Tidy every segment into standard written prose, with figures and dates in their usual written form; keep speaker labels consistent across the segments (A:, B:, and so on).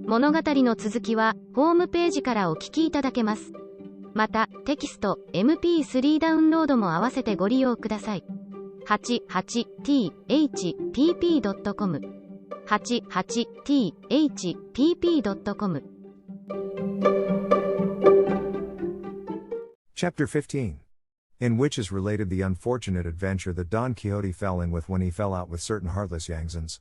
A: 物語の続きはホームページからお聞きいただけます。また、テキスト、MP3 ダウンロードも合わせてご利用ください。88thpp.com 88thpp.com
B: Chapter 15. In which is related the unfortunate adventure that Don Quixote fell in with when he fell out with certain heartless Yangzans.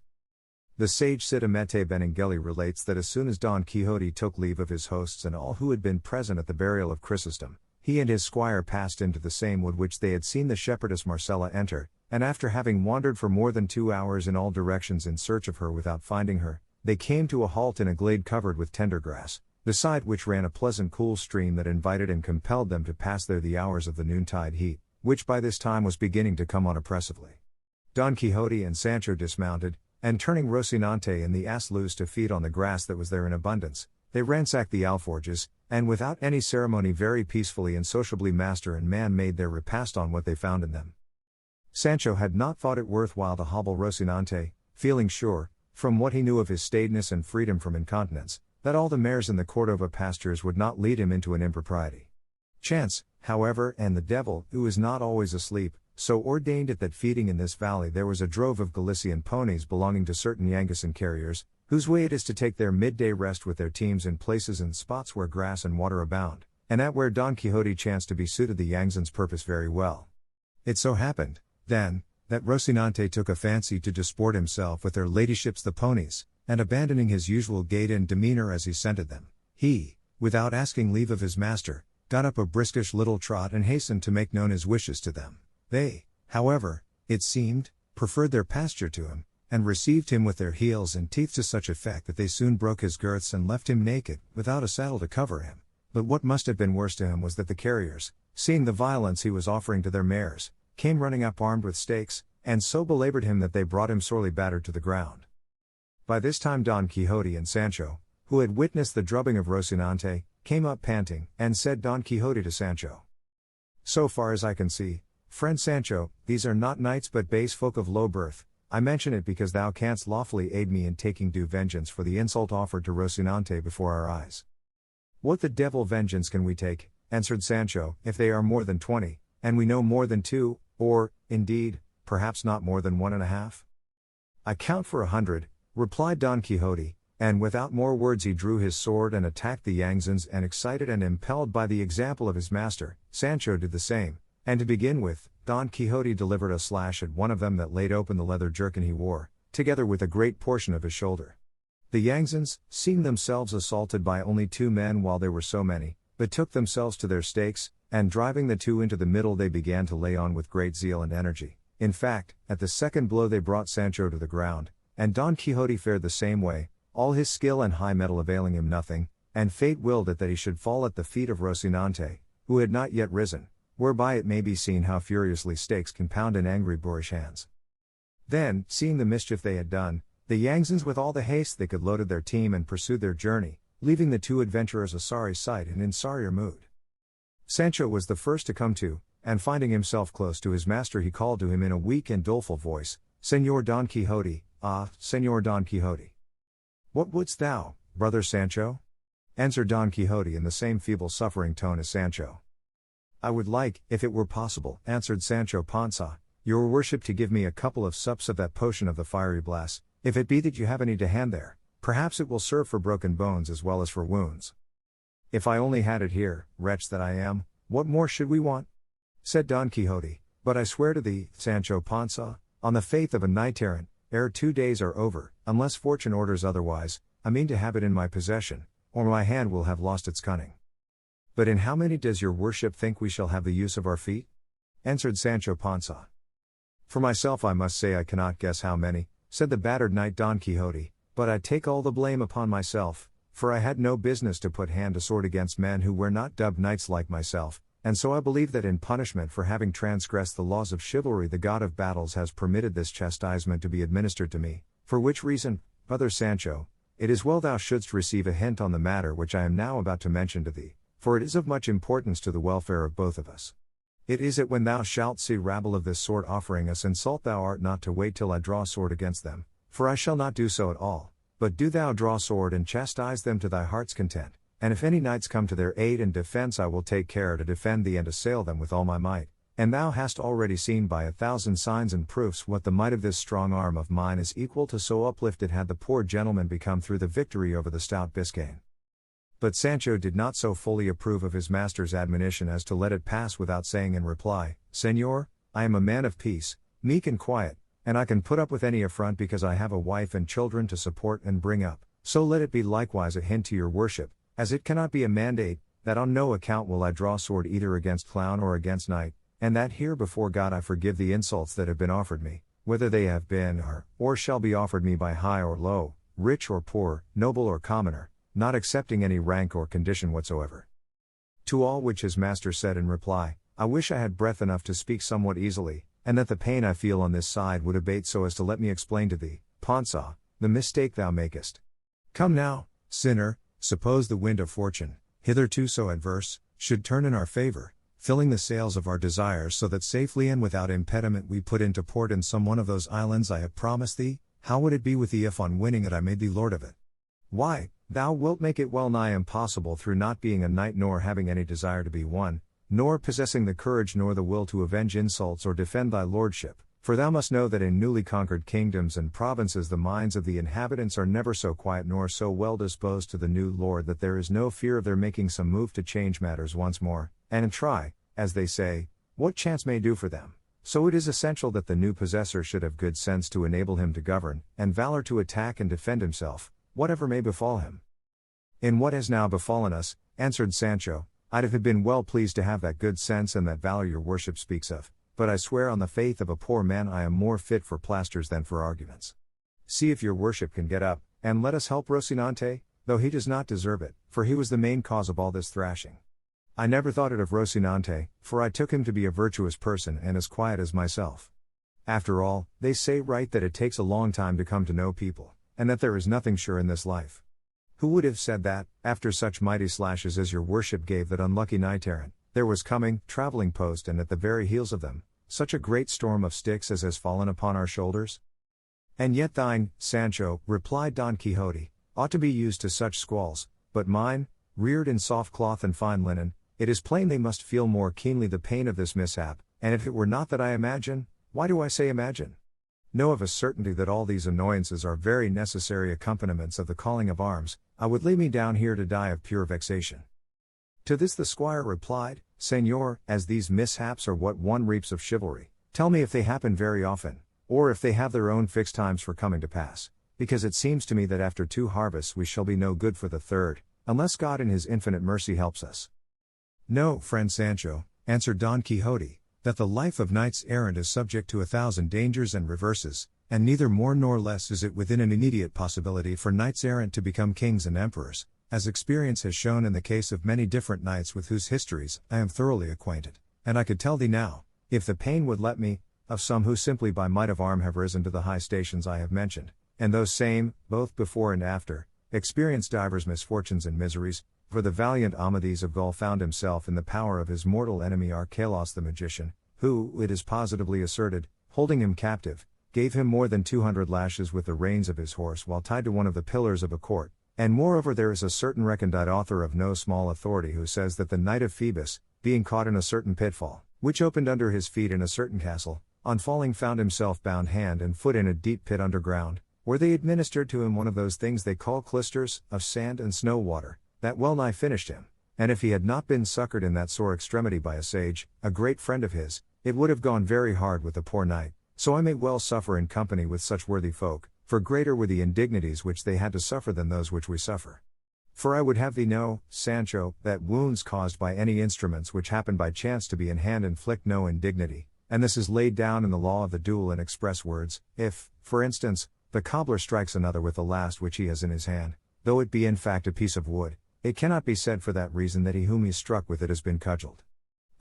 B: The sage Siddhamete Benengeli relates that as soon as Don Quixote took leave of his hosts and all who had been present at the burial of Chrysostom, he and his squire passed into the same wood which they had seen the shepherdess Marcella enter, and after having wandered for more than 2 hours in all directions in search of her without finding her, they came to a halt in a glade covered with tender grass, beside which ran a pleasant cool stream that invited and compelled them to pass there the hours of the noontide heat, which by this time was beginning to come on oppressively. Don Quixote and Sancho dismounted, and turning Rocinante and the ass loose to feed on the grass that was there in abundance, they ransacked the alforges, and without any ceremony very peacefully and sociably master and man made their repast on what they found in them. Sancho had not thought it worth while to hobble Rocinante, feeling sure, from what he knew of his staidness and freedom from incontinence, that all the mares in the Cordova pastures would not lead him into an impropriety. Chance, however, and the devil, who is not always asleep, so ordained it that feeding in this valley there was a drove of Galician ponies belonging to certain Yangasan carriers, whose way it is to take their midday rest with their teams in places and spots where grass and water abound, and at where Don Quixote chanced to be suited the Yangzan's purpose very well. It so happened, then, that Rocinante took a fancy to disport himself with their ladyships the ponies, and abandoning his usual gait and demeanor as he scented them, he, without asking leave of his master, got up a briskish little trot and hastened to make known his wishes to them. They, however, it seemed, preferred their pasture to him, and received him with their heels and teeth to such effect that they soon broke his girths and left him naked, without a saddle to cover him. But what must have been worse to him was that the carriers, seeing the violence he was offering to their mares, came running up armed with stakes, and so belabored him that they brought him sorely battered to the ground. By this time Don Quixote and Sancho, who had witnessed the drubbing of Rocinante, came up panting, and said Don Quixote to Sancho, "So far as I can see, friend Sancho, these are not knights but base folk of low birth. I mention it because thou canst lawfully aid me in taking due vengeance for the insult offered to Rocinante before our eyes." "What the devil vengeance can we take," answered Sancho, "if they are more than 20, and we know more than 2, or, indeed, perhaps not more than 1.5? I count for 100, replied Don Quixote, and without more words he drew his sword and attacked the Yangzans, and excited and impelled by the example of his master, Sancho did the same, and to begin with, Don Quixote delivered a slash at one of them that laid open the leather jerkin he wore, together with a great portion of his shoulder. The Yangzans, seeing themselves assaulted by only 2 men while there were so many, betook themselves to their stakes, and driving the 2 into the middle they began to lay on with great zeal and energy. In fact, at the second blow they brought Sancho to the ground, and Don Quixote fared the same way, all his skill and high mettle availing him nothing, and fate willed it that he should fall at the feet of Rocinante, who had not yet risen, whereby it may be seen how furiously stakes can pound in angry boorish hands. Then, seeing the mischief they had done, the Yangzans with all the haste they could loaded their team and pursued their journey, leaving the 2 adventurers a sorry sight and in sorrier mood. Sancho was the first to come to, and finding himself close to his master he called to him in a weak and doleful voice, "Señor Don Quixote, ah, Señor Don Quixote." "What wouldst thou, brother Sancho?" answered Don Quixote in the same feeble suffering tone as Sancho. "I would like, if it were possible," answered Sancho Panza, "your worship to give me a couple of sups of that potion of the fiery blast, if it be that you have any to hand there, perhaps it will serve for broken bones as well as for wounds." "If I only had it here, wretch that I am, what more should we want?" said Don Quixote, "but I swear to thee, Sancho Panza, on the faith of a knight-errant, ere 2 days are over, unless fortune orders otherwise, I mean to have it in my possession, or my hand will have lost its cunning." "But in how many does your worship think we shall have the use of our feet?" answered Sancho Panza. "For myself I must say I cannot guess how many," said the battered knight Don Quixote, "but I take all the blame upon myself, for I had no business to put hand to sword against men who were not dubbed knights like myself, and so I believe that in punishment for having transgressed the laws of chivalry the god of battles has permitted this chastisement to be administered to me, for which reason, brother Sancho, it is well thou shouldst receive a hint on the matter which I am now about to mention to thee, for it is of much importance to the welfare of both of us. It is it when thou shalt see rabble of this sort offering us insult thou art not to wait till I draw sword against them, for I shall not do so at all, But do thou draw sword and chastise them to thy heart's content, and if any knights come to their aid and defense I will take care to defend thee and assail them with all my might. And thou hast already seen by 1,000 signs and proofs what the might of this strong arm of mine is equal to, so uplifted had the poor gentleman become through the victory over the stout Biscayne. But Sancho did not so fully approve of his master's admonition as to let it pass without saying in reply, Señor, I am a man of peace, meek and quiet, and I can put up with any affront because I have a wife and children to support and bring up, so let it be likewise a hint to your worship, as it cannot be a mandate, that on no account will I draw sword either against clown or against knight, and that here before God I forgive the insults that have been offered me, whether they have been or shall be offered me by high or low, rich or poor, noble or commoner, not accepting any rank or condition whatsoever. To all which his master said in reply, I wish I had breath enough to speak somewhat easily, and that the pain I feel on this side would abate so as to let me explain to thee, Pansa, the mistake thou makest. Come now, sinner, suppose the wind of fortune, hitherto so adverse, should turn in our favor, filling the sails of our desires so that safely and without impediment we put into port in some one of those islands I have promised thee, how would it be with thee if on winning it I made thee lord of it? Why, thou wilt make it well nigh impossible through not being a knight nor having any desire to be one, nor possessing the courage nor the will to avenge insults or defend thy lordship, for thou must know that in newly conquered kingdoms and provinces the minds of the inhabitants are never so quiet nor so well disposed to the new lord that there is no fear of their making some move to change matters once more, and try, as they say, what chance may do for them. So it is essential that the new possessor should have good sense to enable him to govern, and valor to attack and defend himself, whatever may befall him. In what has now befallen us, answered Sancho, I'd have been well pleased to have that good sense and that valor your worship speaks of, but I swear on the faith of a poor man I am more fit for plasters than for arguments. See if your worship can get up, and let us help Rocinante, though he does not deserve it, for he was the main cause of all this thrashing. I never thought it of Rocinante, for I took him to be a virtuous person and as quiet as myself. After all, they say right that it takes a long time to come to know people, and that there is nothing sure in this life. Who would have said that, after such mighty slashes as your worship gave that unlucky knight-errant, there was coming, travelling post and at the very heels of them, such a great storm of sticks as has fallen upon our shoulders? And yet thine, Sancho, replied Don Quixote, ought to be used to such squalls, but mine, reared in soft cloth and fine linen, it is plain they must feel more keenly the pain of this mishap, and if it were not that I imagine, why do I say imagine? Know of a certainty that all these annoyances are very necessary accompaniments of the calling of arms, I would lay me down here to die of pure vexation. To this the squire replied, Señor, as these mishaps are what one reaps of chivalry, tell me if they happen very often, or if they have their own fixed times for coming to pass, because it seems to me that after 2 harvests we shall be no good for the 3rd, unless God in his infinite mercy helps us. Know, friend Sancho, answered Don Quixote, that the life of knights errant is subject to 1,000 dangers and reverses, and neither more nor less is it within an immediate possibility for knights errant to become kings and emperors, as experience has shown in the case of many different knights with whose histories I am thoroughly acquainted, and I could tell thee now, if the pain would let me, of some who simply by might of arm have risen to the high stations I have mentioned, and those same, both before and after, experienced divers misfortunes and miseries, for the valiant Amadis of Gaul found himself in the power of his mortal enemy Archelaus the magician, who, it is positively asserted, holding him captive, gave him more than 200 lashes with the reins of his horse while tied to one of the pillars of a court, and moreover there is a certain recondite author of no small authority who says that the knight of Phoebus, being caught in a certain pitfall, which opened under his feet in a certain castle, on falling found himself bound hand and foot in a deep pit underground, where they administered to him one of those things they call clysters, of sand and snow water, that well nigh finished him, and if he had not been succoured in that sore extremity by a sage, a great friend of his, it would have gone very hard with the poor knight, so I may well suffer in company with such worthy folk, for greater were the indignities which they had to suffer than those which we suffer. For I would have thee know, Sancho, that wounds caused by any instruments which happen by chance to be in hand inflict no indignity, and this is laid down in the law of the duel in express words, if, for instance, the cobbler strikes another with the last which he has in his hand, though it be in fact a piece of wood, it cannot be said for that reason that he whom he struck with it has been cudgelled.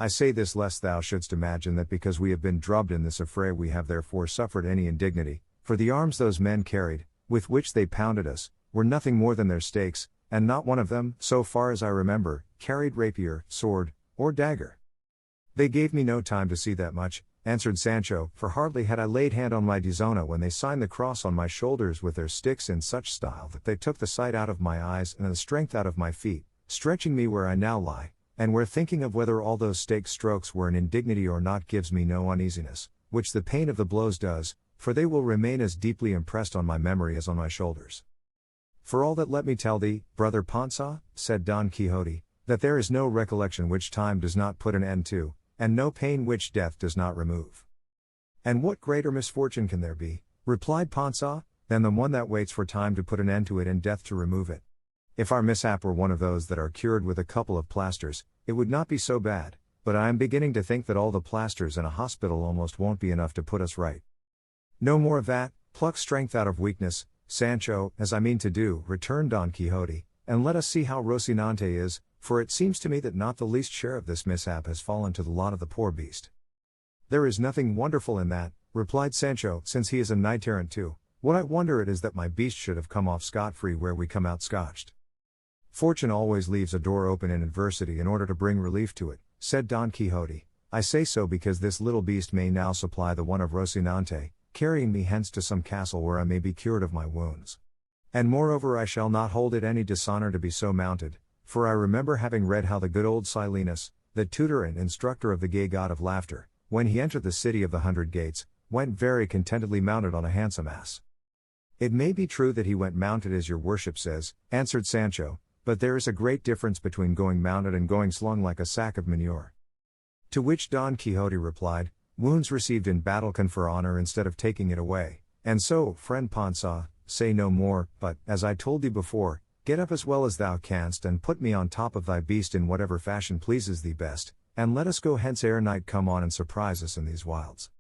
B: I say this lest thou shouldst imagine that because we have been drubbed in this affray we have therefore suffered any indignity, for the arms those men carried, with which they pounded us, were nothing more than their stakes, and not one of them, so far as I remember, carried rapier, sword, or dagger. They gave me no time to see that much, answered Sancho, for hardly had I laid hand on my Dizona when they signed the cross on my shoulders with their sticks in such style that they took the sight out of my eyes and the strength out of my feet, stretching me where I now lie, and where thinking of whether all those stake strokes were an indignity or not gives me no uneasiness, which the pain of the blows does, for they will remain as deeply impressed on my memory as on my shoulders. For all that let me tell thee, brother Panza, said Don Quixote, that there is no recollection which time does not put an end to, and no pain which death does not remove. And what greater misfortune can there be, replied Panza, than the one that waits for time to put an end to it and death to remove it? If our mishap were one of those that are cured with a couple of plasters, it would not be so bad, but I am beginning to think that all the plasters in a hospital almost won't be enough to put us right. No more of that, pluck strength out of weakness, Sancho, as I mean to do, returned Don Quixote, and let us see how Rocinante is, for it seems to me that not the least share of this mishap has fallen to the lot of the poor beast. There is nothing wonderful in that, replied Sancho, since he is a knight-errant too. What I wonder at is that my beast should have come off scot-free where we come out scotched. Fortune always leaves a door open in adversity in order to bring relief to it, said Don Quixote. I say so because this little beast may now supply the one of Rocinante, carrying me hence to some castle where I may be cured of my wounds. And moreover I shall not hold it any dishonor to be so mounted, for I remember having read how the good old Silenus, the tutor and instructor of the gay god of laughter, when he entered the city of the 100 gates, went very contentedly mounted on a handsome ass. It may be true that he went mounted as your worship says, answered Sancho, but there is a great difference between going mounted and going slung like a sack of manure. To which Don Quixote replied, wounds received in battle confer honor instead of taking it away, and so, friend Panza, say no more, but, as I told thee before, get up as well as thou canst and put me on top of thy beast in whatever fashion pleases thee best, and let us go hence ere night come on and surprise us in these wilds.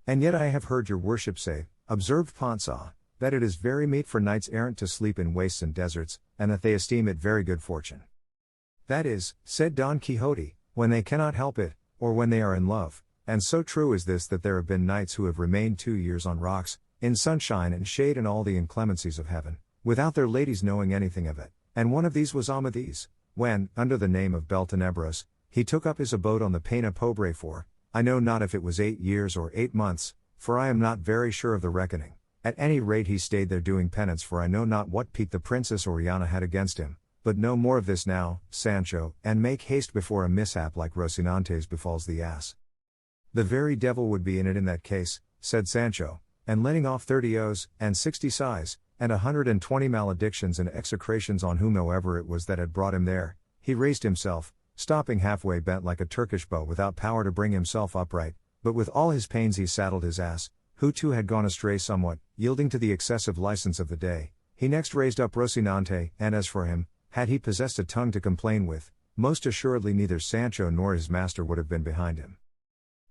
B: And yet I have heard your worship say, observed Panza, that it is very meet for knights errant to sleep in wastes and deserts, and that they esteem it very good fortune. That is, said Don Quixote, when they cannot help it, or when they are in love, and so true is this that there have been knights who have remained 2 years on rocks, in sunshine and shade and all the inclemencies of heaven, without their ladies knowing anything of it, and one of these was Amadis, when, under the name of Beltenebros, he took up his abode on the Pena Pobre for, I know not if it was 8 years or 8 months, for I am not very sure of the reckoning. At any rate he stayed there doing penance, for I know not what pique the Princess Oriana had against him, but no more of this now, Sancho, and make haste before a mishap like Rocinante's befalls the ass. The very devil would be in it in that case, said Sancho, and letting off 30 oaths, and 60 sighs, and 120 maledictions and execrations on whomsoever it was that had brought him there, he raised himself, stopping halfway bent like a Turkish bow without power to bring himself upright, but with all his pains he saddled his ass, who too had gone astray somewhat, yielding to the excessive license of the day. He next raised up Rocinante, and as for him, had he possessed a tongue to complain with, most assuredly neither Sancho nor his master would have been behind him.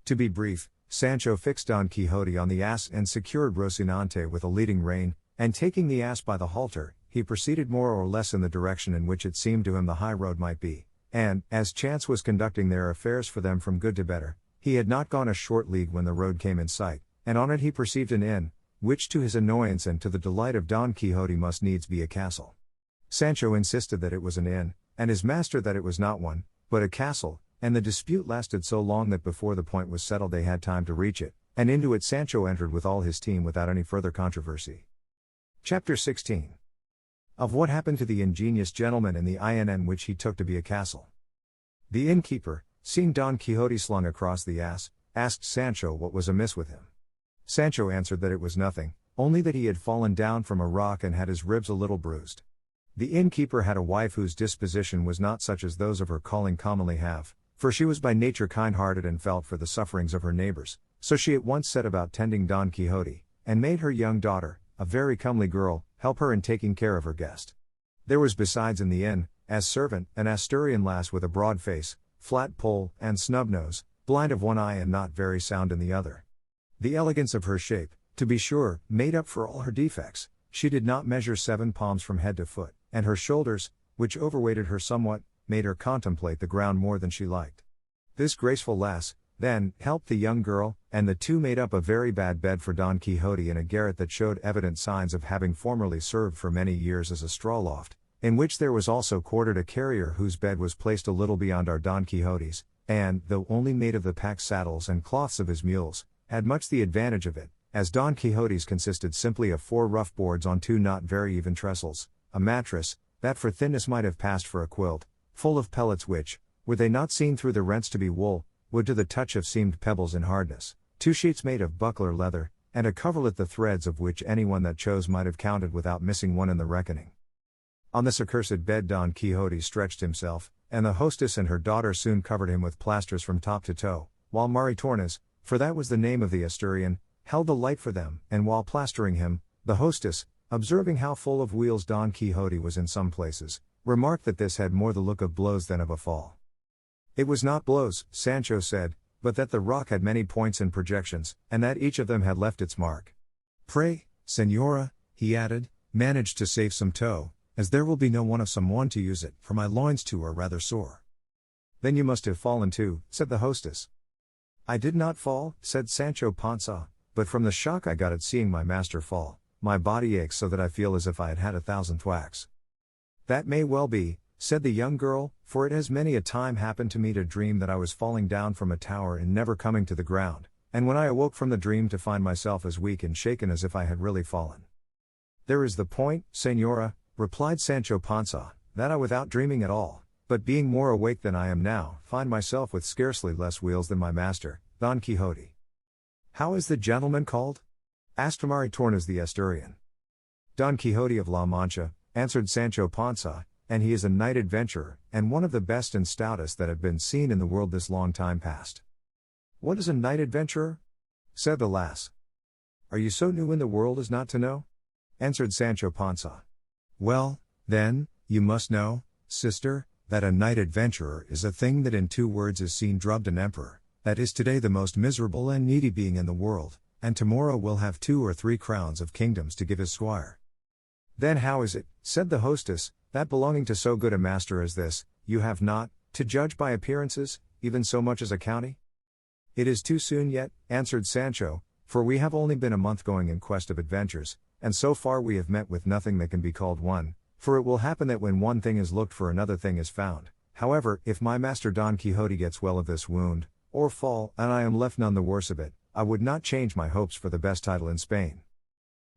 B: To be brief, Sancho fixed Don Quixote on the ass and secured Rocinante with a leading rein, and taking the ass by the halter, he proceeded more or less in the direction in which it seemed to him the high road might be, and, as chance was conducting their affairs for them from good to better, he had not gone a short league when the road came in sight, and on it he perceived an inn, which to his annoyance and to the delight of Don Quixote must needs be a castle. Sancho insisted that it was an inn, and his master that it was not one, but a castle, and the dispute lasted so long that before the point was settled they had time to reach it, and into it Sancho entered with all his team without any further controversy. Chapter 16. Of what happened to the ingenious gentleman in the inn which he took to be a castle. The innkeeper, seeing Don Quixote slung across the ass, asked Sancho what was amiss with him. Sancho answered that it was nothing, only that he had fallen down from a rock and had his ribs a little bruised. The innkeeper had a wife whose disposition was not such as those of her calling commonly have, for she was by nature kind-hearted and felt for the sufferings of her neighbors, so she at once set about tending Don Quixote, and made her young daughter, a very comely girl, help her in taking care of her guest. There was besides in the inn, as servant, an Asturian lass with a broad face, flat poll, and snub nose, blind of one eye and not very sound in the other. The elegance of her shape, to be sure, made up for all her defects. She did not measure 7 palms from head to foot, and her shoulders, which overweighted her somewhat, made her contemplate the ground more than she liked. This graceful lass, then, helped the young girl, and the two made up a very bad bed for Don Quixote in a garret that showed evident signs of having formerly served for many years as a straw loft, in which there was also quartered a carrier whose bed was placed a little beyond our Don Quixote's, and, though only made of the pack saddles and cloths of his mules, had much the advantage of it, as Don Quixote's consisted simply of 4 rough boards on 2 not very even trestles, a mattress, that for thinness might have passed for a quilt, full of pellets which, were they not seen through the rents to be wool, would to the touch have seemed pebbles in hardness, 2 sheets made of buckler leather, and a coverlet the threads of which anyone that chose might have counted without missing one in the reckoning. On this accursed bed Don Quixote stretched himself, and the hostess and her daughter soon covered him with plasters from top to toe, while Maritornes, for that was the name of the Asturian, held the light for them, and while plastering him, the hostess, observing how full of wheals Don Quixote was in some places, remarked that this had more the look of blows than of a fall. It was not blows, Sancho said, but that the rock had many points and projections, and that each of them had left its mark. Pray, Señora, he added, manage to save some toe, as there will be no one of some one to use it, for my loins too are rather sore. Then you must have fallen too, said the hostess. I did not fall, said Sancho Panza, but from the shock I got at seeing my master fall, my body aches so that I feel as if I had had 1,000 thwacks. That may well be, said the young girl, for it has many a time happened to me to dream that I was falling down from a tower and never coming to the ground, and when I awoke from the dream to find myself as weak and shaken as if I had really fallen. There is the point, Señora, replied Sancho Panza, that I without dreaming at all, but being more awake than I am now, find myself with scarcely less wheels than my master, Don Quixote. How is the gentleman called? Asked Maritornes the Asturian. Don Quixote of La Mancha, answered Sancho Panza, and he is a knight adventurer, and one of the best and stoutest that have been seen in the world this long time past. What is a knight adventurer? Said the lass. Are you so new in the world as not to know? Answered Sancho Panza. Well, then, you must know, sister, that a knight adventurer is a thing that in 2 words is seen drubbed an emperor, that is today the most miserable and needy being in the world, and tomorrow will have 2 or 3 crowns of kingdoms to give his squire. Then how is it, said the hostess, that belonging to so good a master as this, you have not, to judge by appearances, even so much as a county? It is too soon yet, answered Sancho, for we have only been a month going in quest of adventures, and so far we have met with nothing that can be called one, for it will happen that when one thing is looked for another thing is found. However, if my master Don Quixote gets well of this wound, or fall, and I am left none the worse of it, I would not change my hopes for the best title in Spain.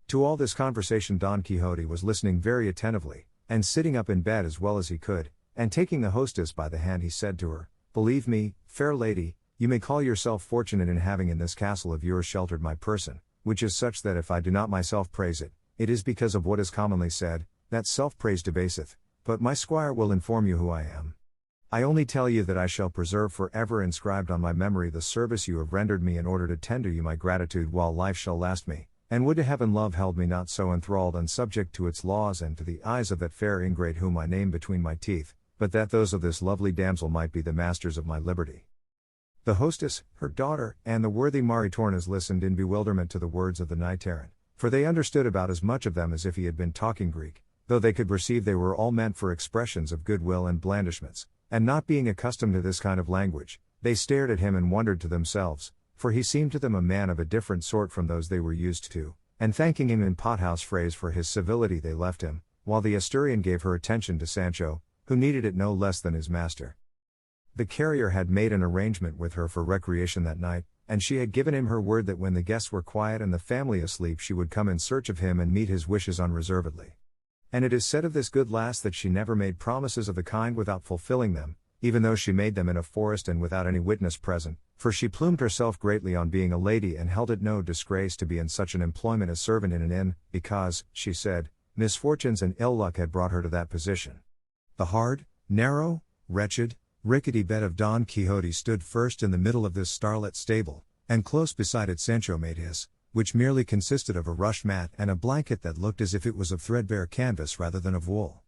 B: To all this conversation Don Quixote was listening very attentively, and sitting up in bed as well as he could, and taking the hostess by the hand he said to her, Believe me, fair lady, you may call yourself fortunate in having in this castle of yours sheltered my person, which is such that if I do not myself praise it, it is because of what is commonly said, that self-praise debaseth, but my squire will inform you who I am. I only tell you that I shall preserve for ever inscribed on my memory the service you have rendered me in order to tender you my gratitude while life shall last me, and would to heaven love held me not so enthralled and subject to its laws and to the eyes of that fair ingrate whom I name between my teeth, but that those of this lovely damsel might be the masters of my liberty. The hostess, her daughter, and the worthy Maritornes listened in bewilderment to the words of the knight errant, for they understood about as much of them as if he had been talking Greek, though they could perceive they were all meant for expressions of goodwill and blandishments, and not being accustomed to this kind of language, they stared at him and wondered to themselves, for he seemed to them a man of a different sort from those they were used to, and thanking him in pothouse phrase for his civility they left him, while the Asturian gave her attention to Sancho, who needed it no less than his master. The carrier had made an arrangement with her for recreation that night, and she had given him her word that when the guests were quiet and the family asleep she would come in search of him and meet his wishes unreservedly. And it is said of this good lass that she never made promises of the kind without fulfilling them, even though she made them in a forest and without any witness present, for she plumed herself greatly on being a lady and held it no disgrace to be in such an employment as servant in an inn, because, she said, misfortunes and ill luck had brought her to that position. The hard, narrow, wretched, rickety bed of Don Quixote stood first in the middle of this starlit stable, and close beside it Sancho made his, which merely consisted of a rush mat and a blanket that looked as if it was of threadbare canvas rather than of wool.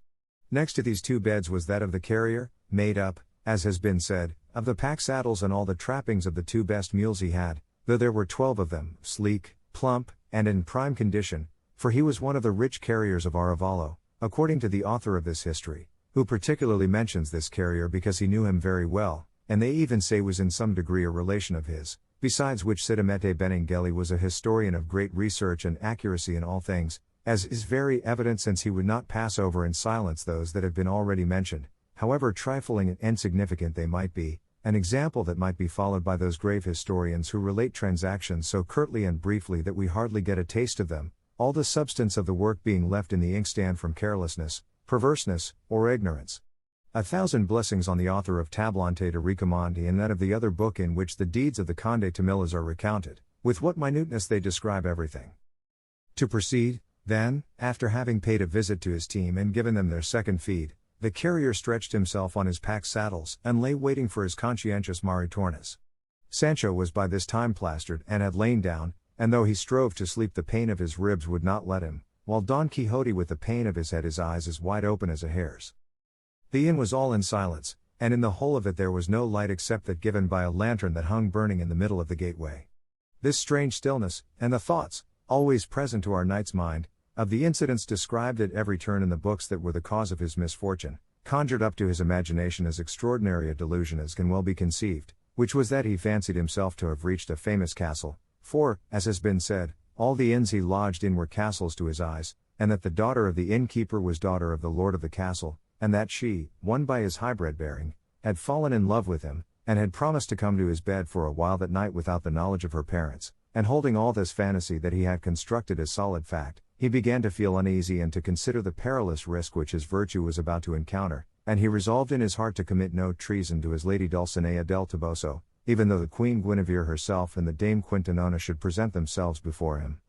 B: Next to these 2 beds was that of the carrier, made up, as has been said, of the pack saddles and all the trappings of the 2 best mules he had, though there were 12 of them, sleek, plump, and in prime condition, for he was one of the rich carriers of Arevalo, according to the author of this history, who particularly mentions this carrier because he knew him very well, and they even say was in some degree a relation of his, besides which Sidamete Benengeli was a historian of great research and accuracy in all things, as is very evident since he would not pass over in silence those that have been already mentioned, however trifling and insignificant they might be, an example that might be followed by those grave historians who relate transactions so curtly and briefly that we hardly get a taste of them, all the substance of the work being left in the inkstand from carelessness, perverseness, or ignorance. 1,000 blessings on the author of Tablante de Recomandi and that of the other book in which the deeds of the Conde Tamillas are recounted, with what minuteness they describe everything. To proceed, then, after having paid a visit to his team and given them their second feed, the carrier stretched himself on his pack saddles and lay waiting for his conscientious Maritornes. Sancho was by this time plastered and had lain down, and though he strove to sleep the pain of his ribs would not let him, while Don Quixote with the pain of his head his eyes as wide open as a hare's. The inn was all in silence, and in the whole of it there was no light except that given by a lantern that hung burning in the middle of the gateway. This strange stillness, and the thoughts, always present to our knight's mind, of the incidents described at every turn in the books that were the cause of his misfortune, conjured up to his imagination as extraordinary a delusion as can well be conceived, which was that he fancied himself to have reached a famous castle, for, as has been said, all the inns he lodged in were castles to his eyes, and that the daughter of the innkeeper was daughter of the lord of the castle, and that she, won by his high-bred bearing, had fallen in love with him, and had promised to come to his bed for a while that night without the knowledge of her parents, and holding all this fantasy that he had constructed as solid fact, he began to feel uneasy and to consider the perilous risk which his virtue was about to encounter, and he resolved in his heart to commit no treason to his lady Dulcinea del Toboso, even though the Queen Guinevere herself and the Dame Quintanona should present themselves before him.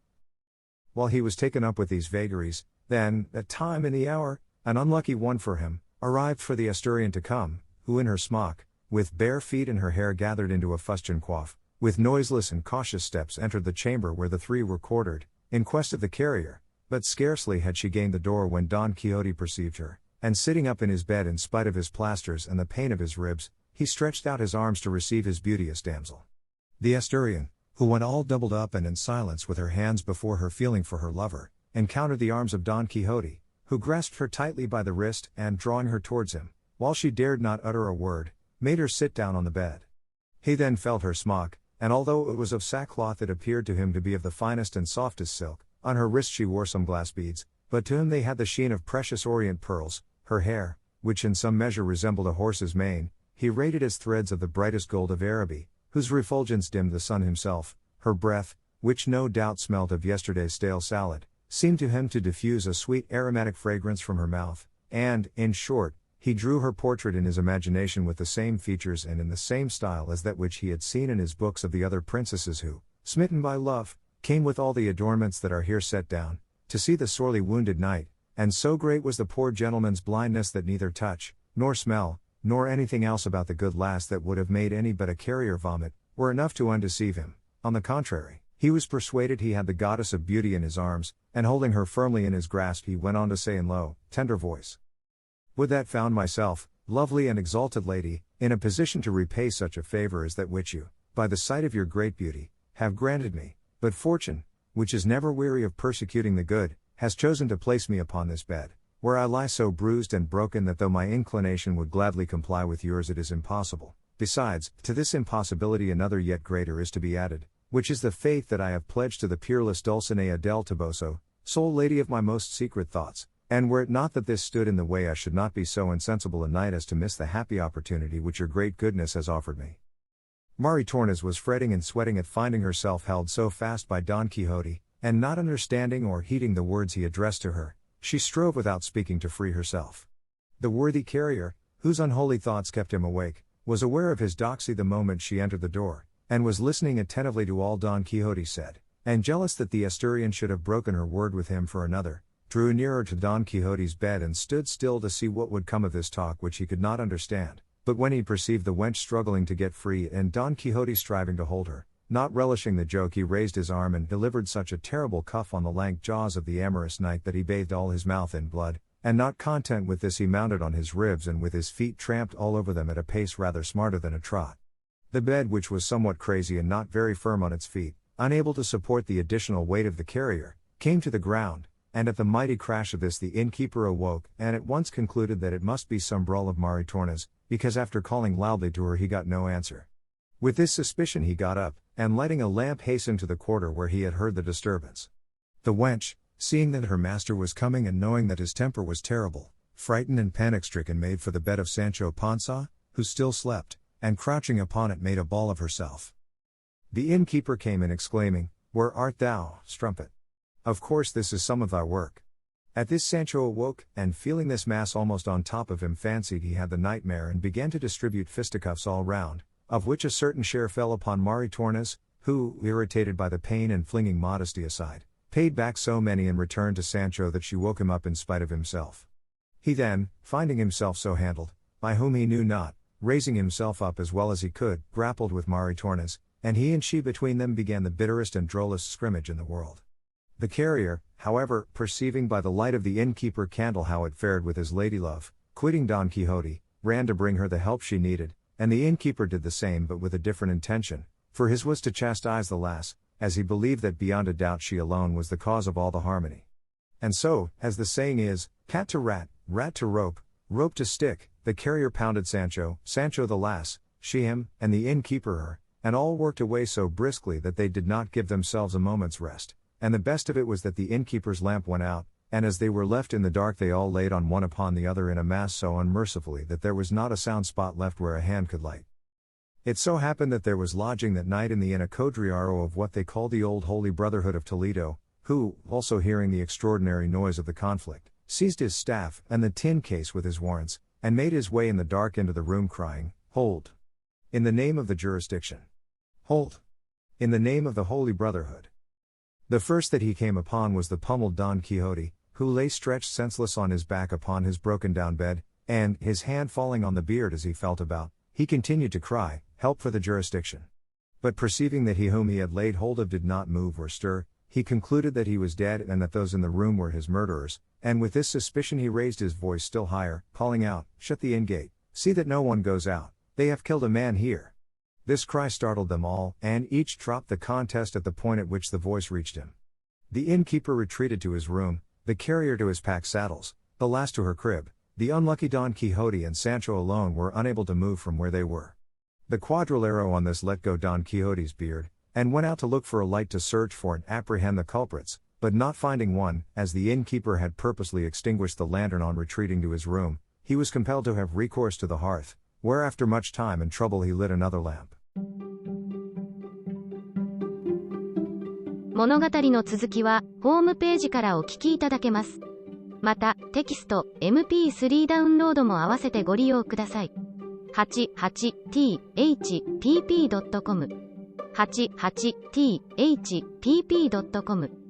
B: While he was taken up with these vagaries, then, that time in the hour, an unlucky one for him, arrived for the Asturian to come, who in her smock, with bare feet and her hair gathered into a fustian coif, with noiseless and cautious steps entered the chamber where the three were quartered, in quest of the carrier, but scarcely had she gained the door when Don Quixote perceived her, and sitting up in his bed in spite of his plasters and the pain of his ribs, he stretched out his arms to receive his beauteous damsel. The Asturian, who went all doubled up and in silence with her hands before her feeling for her lover, encountered the arms of Don Quixote, who grasped her tightly by the wrist and drawing her towards him, while she dared not utter a word, made her sit down on the bed. He then felt her smock, and although it was of sackcloth it appeared to him to be of the finest and softest silk. On her wrist she wore some glass beads, but to him they had the sheen of precious orient pearls. Her hair, which in some measure resembled a horse's mane, he rated as threads of the brightest gold of Araby, whose refulgence dimmed the sun himself. Her breath, which no doubt smelt of yesterday's stale salad, seemed to him to diffuse a sweet aromatic fragrance from her mouth, and, in short, he drew her portrait in his imagination with the same features and in the same style as that which he had seen in his books of the other princesses who, smitten by love, came with all the adornments that are here set down, to see the sorely wounded knight, and so great was the poor gentleman's blindness that neither touch, nor smell, nor anything else about the good lass that would have made any but a carrier vomit, were enough to undeceive him. On the contrary, he was persuaded he had the goddess of beauty in his arms, and holding her firmly in his grasp he went on to say in low, tender voice, "Would that found myself, lovely and exalted lady, in a position to repay such a favor as that which you, by the sight of your great beauty, have granted me, but fortune, which is never weary of persecuting the good, has chosen to place me upon this bed, where I lie so bruised and broken that though my inclination would gladly comply with yours it is impossible. Besides, to this impossibility another yet greater is to be added, which is the faith that I have pledged to the peerless Dulcinea del Toboso, sole lady of my most secret thoughts, and were it not that this stood in the way I should not be so insensible a knight as to miss the happy opportunity which your great goodness has offered me." Maritornes was fretting and sweating at finding herself held so fast by Don Quixote, and not understanding or heeding the words he addressed to her, she strove without speaking to free herself. The worthy carrier, whose unholy thoughts kept him awake, was aware of his doxy the moment she entered the door, and was listening attentively to all Don Quixote said, and jealous that the Asturian should have broken her word with him for another, drew nearer to Don Quixote's bed and stood still to see what would come of this talk which he could not understand. But when he perceived the wench struggling to get free and Don Quixote striving to hold her, not relishing the joke, he raised his arm and delivered such a terrible cuff on the lank jaws of the amorous knight that he bathed all his mouth in blood, and not content with this he mounted on his ribs and with his feet tramped all over them at a pace rather smarter than a trot. The bed, which was somewhat crazy and not very firm on its feet, unable to support the additional weight of the carrier, came to the ground, and at the mighty crash of this the innkeeper awoke and at once concluded that it must be some brawl of Maritornes, because after calling loudly to her he got no answer. With this suspicion he got up, and lighting a lamp hastened to the quarter where he had heard the disturbance. The wench, seeing that her master was coming and knowing that his temper was terrible, frightened and panic-stricken made for the bed of Sancho Panza, who still slept, and crouching upon it made a ball of herself. The innkeeper came in exclaiming, "Where art thou, strumpet? Of course this is some of thy work." At this Sancho awoke, and feeling this mass almost on top of him fancied he had the nightmare and began to distribute fisticuffs all round, of which a certain share fell upon Maritornes, who, irritated by the pain and flinging modesty aside, paid back so many in return to Sancho that she woke him up in spite of himself. He then, finding himself so handled, by whom he knew not, raising himself up as well as he could, grappled with Maritornes, and he and she between them began the bitterest and drollest scrimmage in the world. The carrier, however, perceiving by the light of the innkeeper candle how it fared with his ladylove, quitting Don Quixote, ran to bring her the help she needed, and the innkeeper did the same but with a different intention, for his was to chastise the lass, as he believed that beyond a doubt she alone was the cause of all the harmony. And so, as the saying is, cat to rat to rope, rope to stick, the carrier pounded Sancho, Sancho the lass, she him, and the innkeeper her, and all worked away so briskly that they did not give themselves a moment's rest. And the best of it was that the innkeeper's lamp went out, and as they were left in the dark they all laid on one upon the other in a mass so unmercifully that there was not a sound spot left where a hand could light. It so happened that there was lodging that night in the inn a Codriaro of what they call the Old Holy Brotherhood of Toledo, who, also hearing the extraordinary noise of the conflict, seized his staff and the tin case with his warrants, and made his way in the dark into the room crying, "Hold! In the name of the jurisdiction! Hold! In the name of the Holy Brotherhood!" The first that he came upon was the pummeled Don Quixote, who lay stretched senseless on his back upon his broken down bed, and, his hand falling on the beard as he felt about, he continued to cry, "Help for the jurisdiction!" But perceiving that he whom he had laid hold of did not move or stir, he concluded that he was dead and that those in the room were his murderers, and with this suspicion he raised his voice still higher, calling out, "Shut the inn gate, see that no one goes out, they have killed a man here." This cry startled them all, and each dropped the contest at the point at which the voice reached him. The innkeeper retreated to his room, the carrier to his pack saddles, the lass to her crib. The unlucky Don Quixote and Sancho alone were unable to move from where they were. The quadrillero on this let go Don Quixote's beard, and went out to look for a light to search for and apprehend the culprits, but not finding one, as the innkeeper had purposely extinguished the lantern on retreating to his room, he was compelled to have recourse to the hearth, where after much time and trouble he lit another lamp.
A: 物語の続きはホームページからお聞きいただけます。またテキスト MP3 ダウンロードも合わせてご利用ください。88thpp.com 88thpp.com